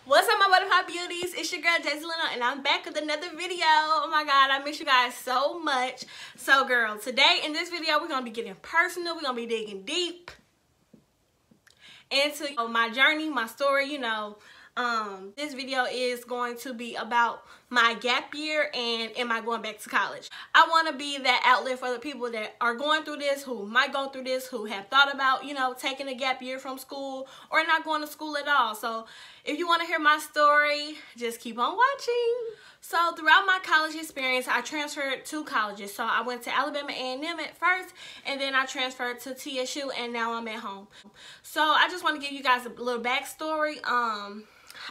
What's up, my butterfly beauties? It's your girl Jazzy and I'm back with another video. Oh my god, I miss you guys so much. So girl, today in this video we're gonna be getting personal. We're gonna be digging deep into my journey, my story. This video is going to be about my gap year and am I going back to college. I want to be that outlet for the people that are going through this, who might go through this, who have thought about, taking a gap year from school or not going to school at all. So if you want to hear my story, just keep on watching. So throughout my college experience, I transferred to colleges. So I went to Alabama A&M at first, and then I transferred to TSU, and now I'm at home. So I just want to give you guys a little backstory.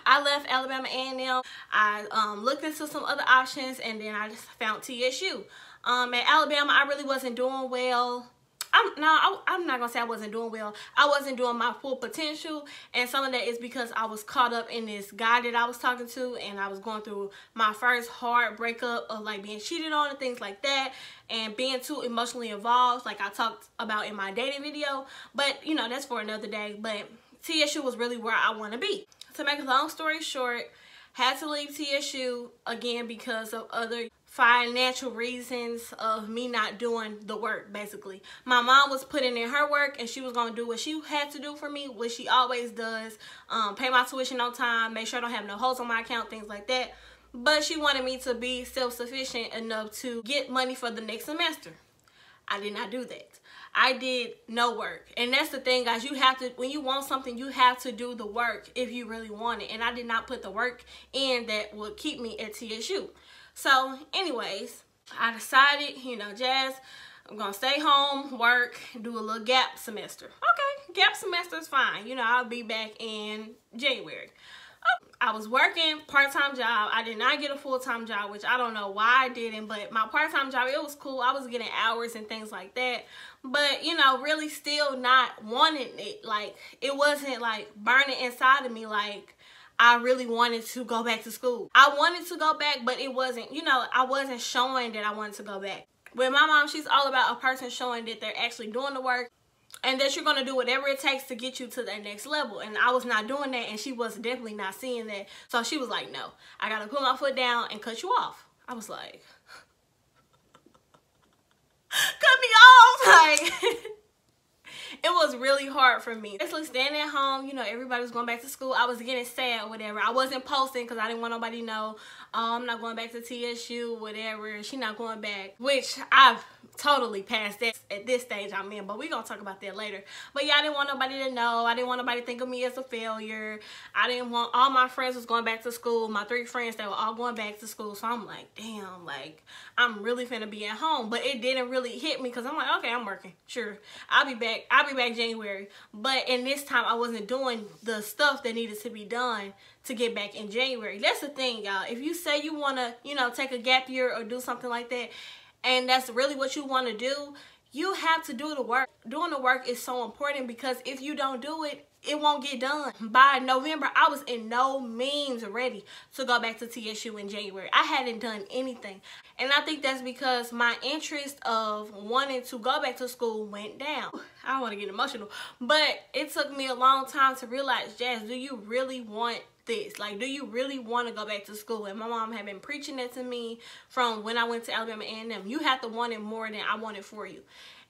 I left Alabama A&M. I looked into some other options, and then I just found TSU. At Alabama, I really wasn't doing well. I'm not gonna say I wasn't doing well. I wasn't doing my full potential, and some of that is because I was caught up in this guy that I was talking to, and I was going through my first hard breakup of like being cheated on and things like that, and being too emotionally involved, like I talked about in my dating video. But that's for another day. But TSU was really where I want to be. To make a long story short, had to leave TSU again because of other financial reasons of me not doing the work. Basically, my mom was putting in her work and she was going to do what she had to do for me, which she always does, pay my tuition on time, make sure I don't have no holes on my account, things like that. But she wanted me to be self-sufficient enough to get money for the next semester. I did not do that. I did no work. And that's the thing, guys. You have to, when you want something, you have to do the work if you really want it. And I did not put the work in that would keep me at TSU. So anyways, I decided, Jazz, I'm going to stay home, work, do a little gap semester. Okay, gap semester is fine. I'll be back in January. I was working part-time job. I did not get a full-time job, which I don't know why I didn't, but my part-time job, it was cool. I was getting hours and things like that, but really still not wanting it. Like, it wasn't like burning inside of me like I really wanted to go back to school. I wanted to go back, but it wasn't, I wasn't showing that I wanted to go back. With my mom, she's all about a person showing that they're actually doing the work and that you're going to do whatever it takes to get you to that next level. And I was not doing that, and she was definitely not seeing that. So she was like, no, I got to put my foot down and cut you off. I was like, cut me off. Like, it was really hard for me. Basically staying at home, everybody was going back to school. I was getting sad or whatever. I wasn't posting because I didn't want nobody to know, oh, I'm not going back to TSU, whatever. She not going back, which I've totally passed that at this stage I'm in, but we're gonna talk about that later. But yeah, I didn't want nobody to know. I didn't want nobody to think of me as a failure. I didn't want, all my friends was going back to school. My 3 friends, they were all going back to school. So I'm like, damn, like I'm really finna be at home. But it didn't really hit me because I'm like, okay, I'm working, sure, I'll be back January. But in this time I wasn't doing the stuff that needed to be done to get back in January. That's the thing, y'all. If you say you want to take a gap year or do something like that, and that's really what you want to do, you have to do the work. Doing the work is so important because if you don't do it, it won't get done. By November, I was in no means ready to go back to TSU in January. I hadn't done anything. And I think that's because my interest of wanting to go back to school went down. I don't want to get emotional, but it took me a long time to realize, Jazz, do you really want this? Like, do you really want to go back to school? And my mom had been preaching that to me from when I went to Alabama A&M. You have to want it more than I want it for you.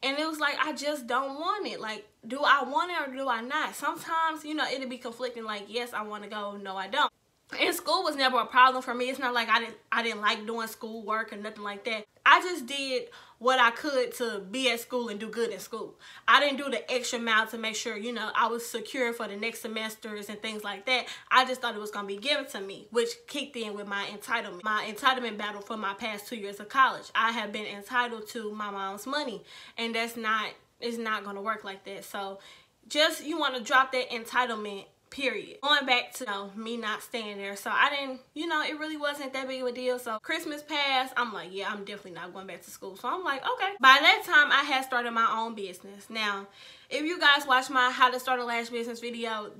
And it was like, I just don't want it. Like, do I want it or do I not? Sometimes, it'll be conflicting. Like, yes, I want to go. No, I don't. And school was never a problem for me. It's not like I didn't like doing school work or nothing like that. I just did what I could to be at school and do good in school. I didn't do the extra mile to make sure, I was secure for the next semesters and things like that. I just thought it was going to be given to me, which kicked in with my entitlement battle for my past 2 years of college. I have been entitled to my mom's money, and it's not going to work like that. So just, you want to drop that entitlement, period. Going back to me not staying there. So I didn't, it really wasn't that big of a deal. So Christmas passed. I'm like, yeah, I'm definitely not going back to school. So I'm like, okay. By that time, I had started my own business. Now, if you guys watch my how to start a lash business video,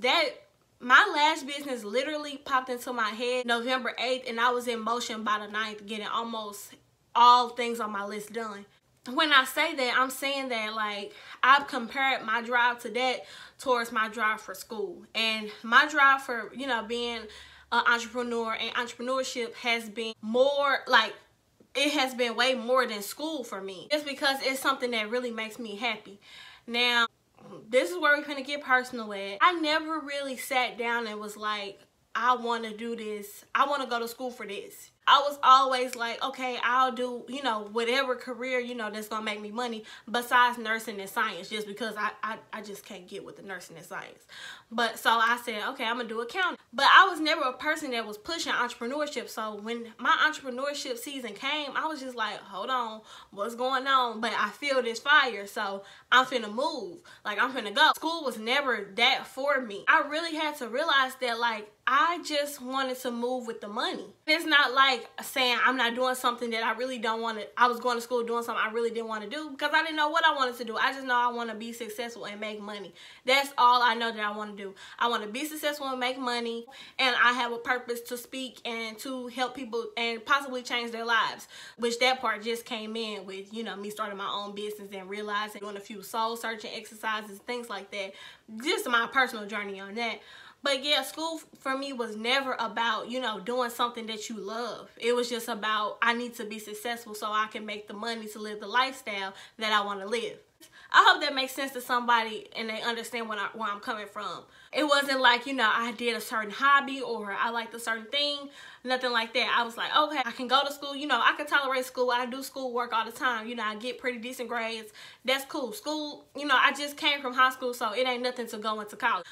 my lash business literally popped into my head November 8th, and I was in motion by the 9th, getting almost all things on my list done. When I say that, I'm saying that like I've compared my drive to that towards my drive for school, and my drive for being an entrepreneur, and entrepreneurship has been more like, it has been way more than school for me, just because it's something that really makes me happy. Now, this is where we're gonna get personal at. I never really sat down and was like, I want to do this, I want to go to school for this. I was always like, okay, I'll do, you know, whatever career, you know, that's gonna make me money besides nursing and science, just because I just can't get with the nursing and science. But so I said, okay, I'm gonna do accounting. But I was never a person that was pushing entrepreneurship. So when my entrepreneurship season came, I was just like, hold on, what's going on? But I feel this fire, so I'm finna move. Like, I'm finna go. School was never that for me. I really had to realize that, like, I just wanted to move with the money. It's not like saying I'm not doing something that I really don't want to. I was going to school doing something I really didn't want to do, because I didn't know what I wanted to do. I just know I want to be successful and make money. That's all I know that I want to do. I want to be successful and make money, and I have a purpose to speak and to help people and possibly change their lives, which that part just came in with, you know, me starting my own business and realizing, doing a few soul searching exercises, things like that. Just my personal journey on that. But yeah, school for me was never about, you know, doing something that you love. It was just about, I need to be successful so I can make the money to live the lifestyle that I want to live. I hope that makes sense to somebody and they understand where I'm coming from. It wasn't like, you know, I did a certain hobby or I liked a certain thing. Nothing like that. I was like, okay, I can go to school. You know, I can tolerate school. I do school work all the time. You know, I get pretty decent grades. That's cool. School, you know, I just came from high school, so it ain't nothing to go into college.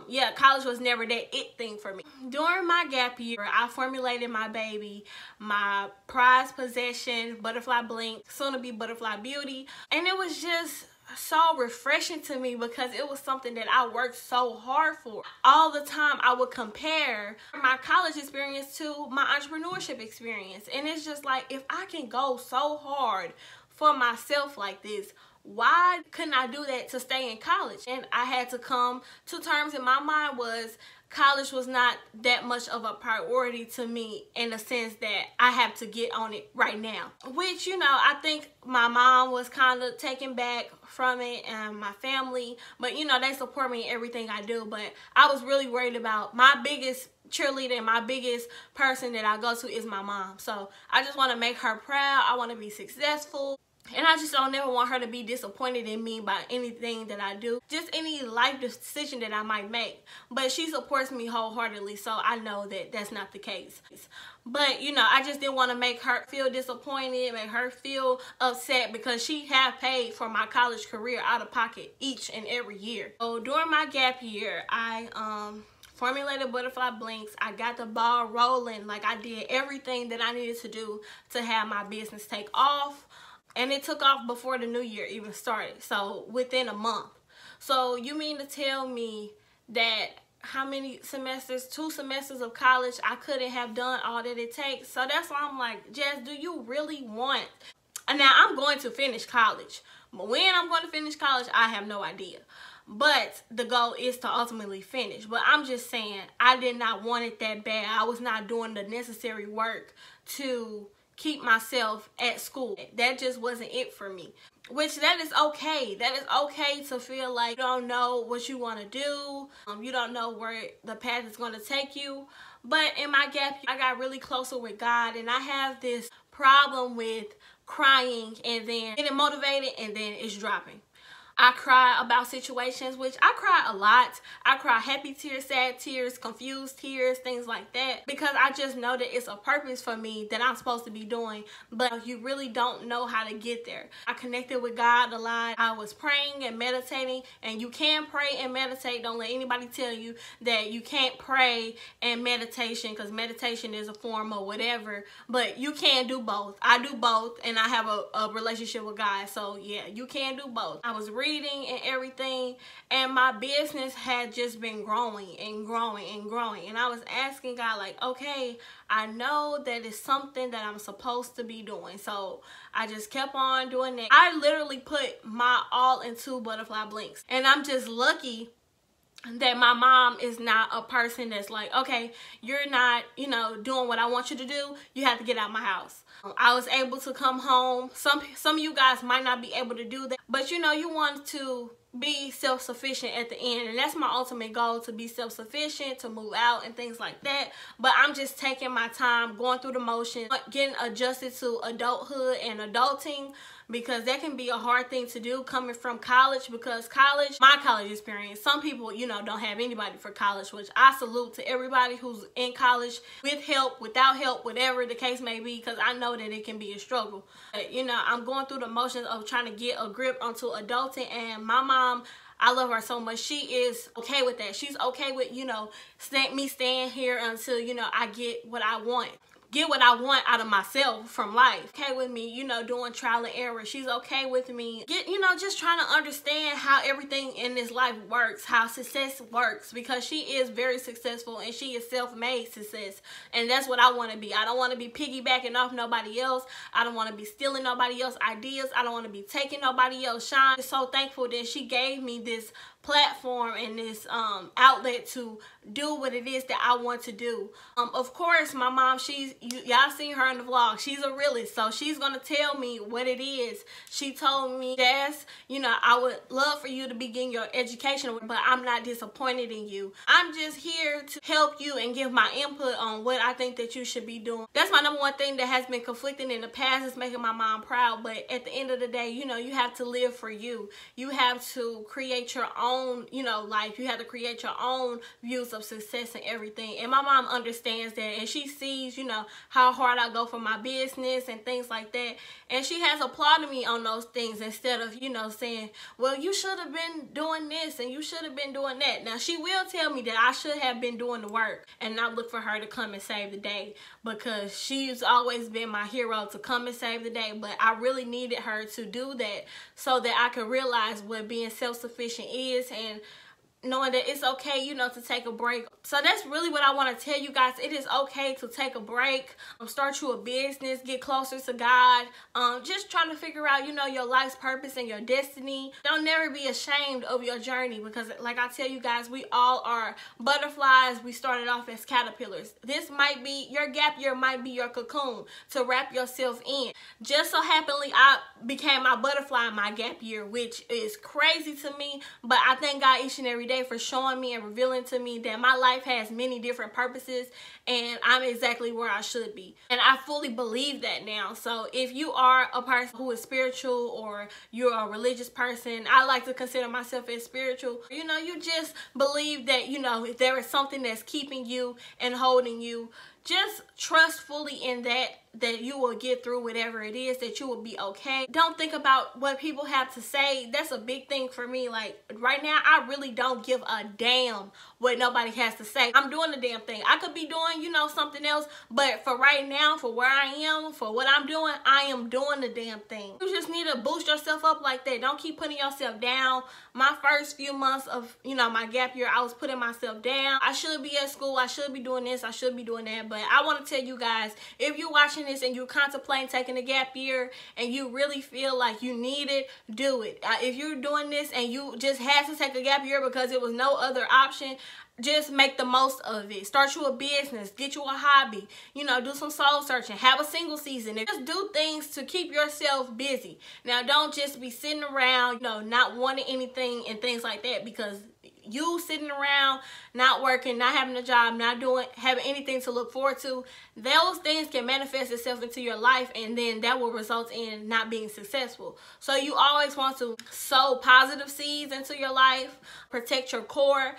Yeah, college was never that it thing for me. During my gap year, I formulated my baby, my prized possession, Butterfly Blink, soon to be Butterfly Beauty. And it was just so refreshing to me because it was something that I worked so hard for. All the time I would compare my college experience to my entrepreneurship experience, and it's just like, if I can go so hard for myself like this, why couldn't I do that to stay in college? And I had to come to terms in my mind was, college was not that much of a priority to me, in the sense that I have to get on it right now. Which, you know, I think my mom was kind of taken back from it, and my family. But, you know, they support me in everything I do. But I was really worried about my biggest cheerleader and my biggest person that I go to is my mom. So I just want to make her proud. I want to be successful. And I just don't never want her to be disappointed in me by anything that I do. Just any life decision that I might make. But she supports me wholeheartedly, so I know that that's not the case. But, you know, I just didn't want to make her feel disappointed, make her feel upset, because she had paid for my college career out of pocket each and every year. So during my gap year, I formulated Butterfly Blinks. I got the ball rolling. Like, I did everything that I needed to do to have my business take off. And it took off before the new year even started. So within a month. So you mean to tell me that how many semesters, 2 semesters of college, I couldn't have done all that it takes? So that's why I'm like, Jazz, do you really want? And now I'm going to finish college. But when I'm going to finish college, I have no idea. But the goal is to ultimately finish. But I'm just saying, I did not want it that bad. I was not doing the necessary work to keep myself at school. That just wasn't it for me. Which, that is okay. That is okay to feel like you don't know what you want to do. You don't know where the path is going to take you. But in my gap year, I got really closer with God, and I have this problem with crying and then getting motivated and then it's dropping. I cry about situations, which I cry a lot. I cry happy tears, sad tears, confused tears, things like that, because I just know that it's a purpose for me that I'm supposed to be doing, but you really don't know how to get there. I connected with God a lot. I was praying and meditating, and you can pray and meditate. Don't let anybody tell you that you can't pray and meditation, because meditation is a form of whatever, but you can do both. I do both, and I have a relationship with God, so yeah, you can do both. I was reading and everything, and my business had just been growing and growing and growing, and I was asking God, like, okay, I know that it's something that I'm supposed to be doing. So I just kept on doing that. I literally put my all into Butterfly Blinks, and I'm just lucky that my mom is not a person that's like, okay, you're not, you know, doing what I want you to do, you have to get out my house. I was able to come home. Some of you guys might not be able to do that, but you know, you want to be self-sufficient at the end, and that's my ultimate goal, to be self-sufficient, to move out and things like that. But I'm just taking my time, going through the motions, getting adjusted to adulthood and adulting, because that can be a hard thing to do coming from college. Because college, my college experience, some people, you know, don't have anybody for college, which I salute to everybody who's in college, with help, without help, whatever the case may be, because I know that it can be a struggle. But, you know, I'm going through the motions of trying to get a grip onto adulting, and my mom, I love her so much. She is okay with that. She's okay with, you know, me staying here until, you know, I get what I want. Get what I want out of myself from life. Okay with me, you know, doing trial and error. She's okay with me, you know, just trying to understand how everything in this life works, how success works, because she is very successful and she is self-made success. And that's what I want to be. I don't want to be piggybacking off nobody else. I don't want to be stealing nobody else's ideas. I don't want to be taking nobody else's shine. I'm so thankful that she gave me this platform and this outlet to do what it is that I want to do. Of course, my mom, y'all seen her in the vlog. She's a realist, so she's gonna tell me what it is. She told me, Jazz, you know, I would love for you to begin your education, but I'm not disappointed in you. I'm just here to help you and give my input on what I think that you should be doing. That's my number one thing that has been conflicting in the past, is making my mom proud. But at the end of the day, you know, you have to live for you. You have to create your own, you know, life. You have to create your own views of success and everything. And my mom understands that, and she sees, you know, how hard I go for my business and things like that. And she has applauded me on those things, instead of, you know, saying, well, you should have been doing this and you should have been doing that. Now, she will tell me that I should have been doing the work and not look for her to come and save the day, because she's always been my hero to come and save the day. But I really needed her to do that so that I could realize what being self-sufficient is, and knowing that it's okay, you know, to take a break. So that's really what I want to tell you guys. It is okay to take a break, start you a business, get closer to God, just trying to figure out, you know, your life's purpose and your destiny. Don't never be ashamed of your journey, because like I tell you guys, we all are butterflies. We started off as caterpillars. This might be, your gap year might be your cocoon to wrap yourself in. Just so happily, I became my butterfly in my gap year, which is crazy to me, but I thank God each and every day for showing me and revealing to me that my life has many different purposes and I'm exactly where I should be. And I fully believe that now. So if you are a person who is spiritual, or you're a religious person, I like to consider myself as spiritual. You know, you just believe that, you know, if there is something that's keeping you and holding you, just trust fully in that you will get through whatever it is, that you will be okay. Don't think about what people have to say. That's a big thing for me. Like right now, I really don't give a damn what nobody has to say. I'm doing the damn thing. I could be doing, you know, something else, but for right now, for where I am, for what I'm doing, I am doing the damn thing. You just need to boost yourself up like that. Don't keep putting yourself down. My first few months of, you know, my gap year, I was putting myself down. I should be at school. I should be doing this. I should be doing that. But I want to tell you guys, if you're watching this and you're contemplating taking a gap year and you really feel like you need it, do it. If you're doing this and you just had to take a gap year because there was no other option, just make the most of it. Start you a business, get you a hobby, you know, do some soul searching, have a single season. Just do things to keep yourself busy. Now, don't just be sitting around, you know, not wanting anything and things like that, because you sitting around, not working, not having a job, not having anything to look forward to, those things can manifest itself into your life, and then that will result in not being successful. So you always want to sow positive seeds into your life, protect your core,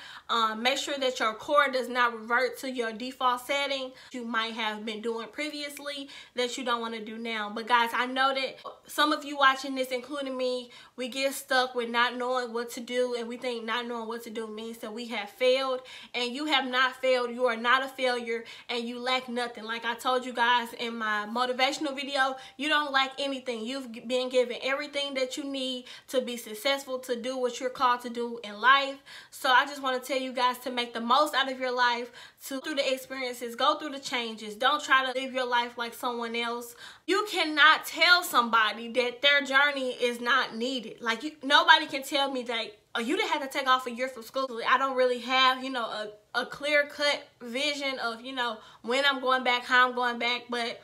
make sure that your core does not revert to your default setting you might have been doing previously that you don't want to do now. But guys, I know that some of you watching this, including me, we get stuck with not knowing what to do, and we think not knowing what to do means that we have failed. And you have not failed. You are not a failure, and you lack nothing. Like I told you guys in my motivational video, you don't lack anything. You've been given everything that you need to be successful, to do what you're called to do in life. So I just want to tell you guys to make the most out of your life, to through the experiences, go through the changes. Don't try to live your life like someone else. You cannot tell somebody that their journey is not needed. Like nobody can tell me that, oh, you didn't have to take off a year from school. I don't really have, you know, a clear-cut vision of, you know, when I'm going back, how I'm going back. But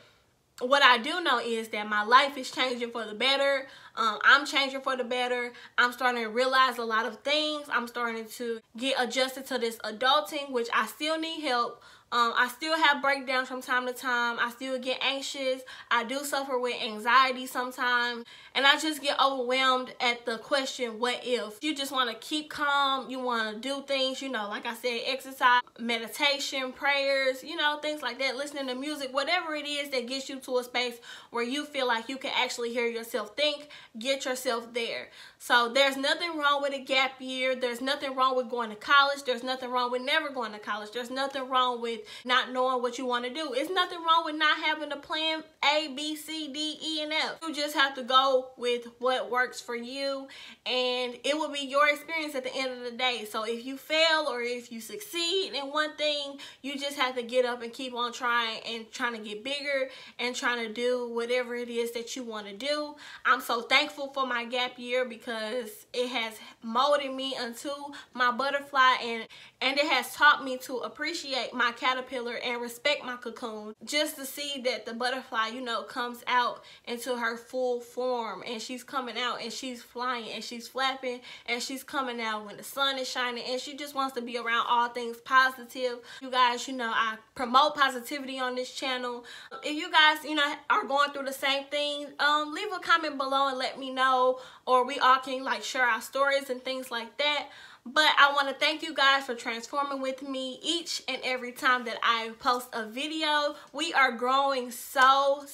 what I do know is that my life is changing for the better. I'm changing for the better. I'm starting to realize a lot of things. I'm starting to get adjusted to this adulting, which I still need help. I still have breakdowns from time to time. I still get anxious. I do suffer with anxiety sometimes. And I just get overwhelmed at the question, what if? You just want to keep calm. You want to do things, you know, like I said, exercise, meditation, prayers, you know, things like that, listening to music, whatever it is that gets you to a space where you feel like you can actually hear yourself think, get yourself there. So there's nothing wrong with a gap year. There's nothing wrong with going to college. There's nothing wrong with never going to college. There's nothing wrong with not knowing what you want to do. It's nothing wrong with not having a plan A, B, C, D, E, and F. You just have to go with what works for you, and it will be your experience at the end of the day. So if you fail or if you succeed in one thing, you just have to get up and keep on trying and trying to get bigger and trying to do whatever it is that you want to do. I'm so thankful for my gap year because it has molded me into my butterfly, and it has taught me to appreciate my caterpillar and respect my cocoon, just to see that the butterfly, you know, comes out into her full form, and she's coming out and she's flying and she's flapping and she's coming out when the sun is shining, and she just wants to be around all things positive. You guys, you know, I promote positivity on this channel. If you guys, you know, are going through the same thing, leave a comment below and let me know, or we all can like share our stories and things like that. But I want to thank you guys for transforming with me each and every time that I post a video. We are growing so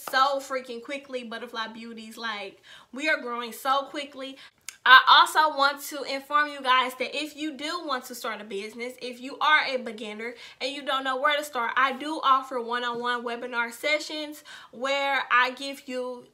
freaking quickly, Butterfly Beauties. Like, we are growing so quickly. I also want to inform you guys that if you do want to start a business, if you are a beginner and you don't know where to start, I do offer one-on-one webinar sessions where I give you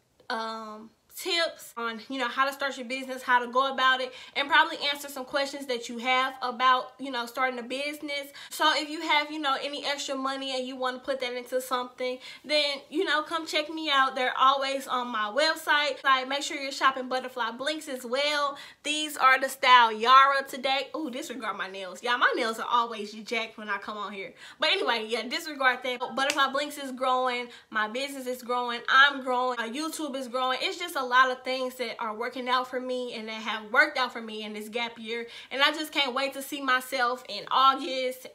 tips on, you know, how to start your business, how to go about it, and probably answer some questions that you have about, you know, starting a business. So if you have, you know, any extra money and you want to put that into something, then, you know, come check me out. They're always on my website. Make sure you're shopping Butterfly Blinks as well. These are the style Yara today. Oh, disregard my nails. Yeah, my nails are always jacked when I come on here. But anyway, yeah, disregard that. Butterfly Blinks is growing. My business is growing. I'm growing. My YouTube is growing. It's just a lot of things that are working out for me and that have worked out for me in this gap year, and I just can't wait to see myself in August,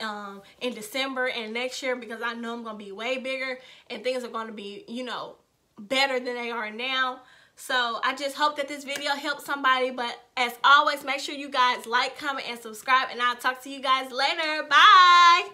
in December, and next year, because I know I'm gonna be way bigger and things are going to be, you know, better than they are now. So I just hope that this video helps somebody. But as always, make sure you guys like, comment, and subscribe, and I'll talk to you guys later. Bye.